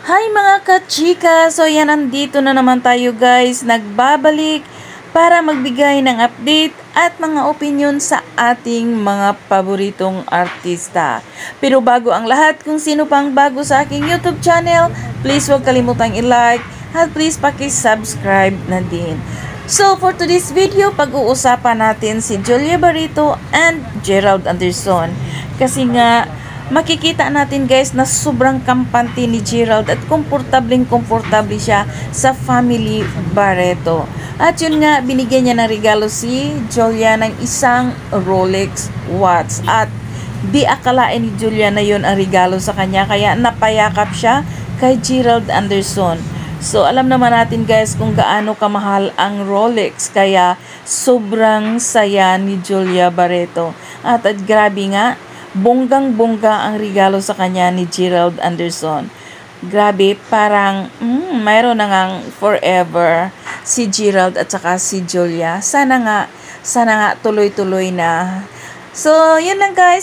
Hi mga kachika! So yan, nandito na naman tayo guys. Nagbabalik para magbigay ng update at mga opinion sa ating mga paboritong artista. Pero bago ang lahat, kung sino pang bago sa aking YouTube channel, please huwag kalimutang i-like at please paki-subscribe na din. So for today's video, pag-uusapan natin si Julia Barreto and Gerald Anderson. Kasi nga, makikita natin guys na sobrang kampante ni Gerald at komportableng siya sa family Barreto. At yun nga, binigyan niya ng regalo si Julia ng isang Rolex watch. At di akalain ni Julia na yun ang regalo sa kanya, kaya napayakap siya kay Gerald Anderson. So alam naman natin guys kung gaano kamahal ang Rolex, kaya sobrang saya ni Julia Barreto. At grabe nga, bonggang-bongga ang regalo sa kanya ni Gerald Anderson. Grabe, parang mayroon na ngang forever si Gerald at saka si Julia. Sana nga tuloy-tuloy na. So, yun lang guys.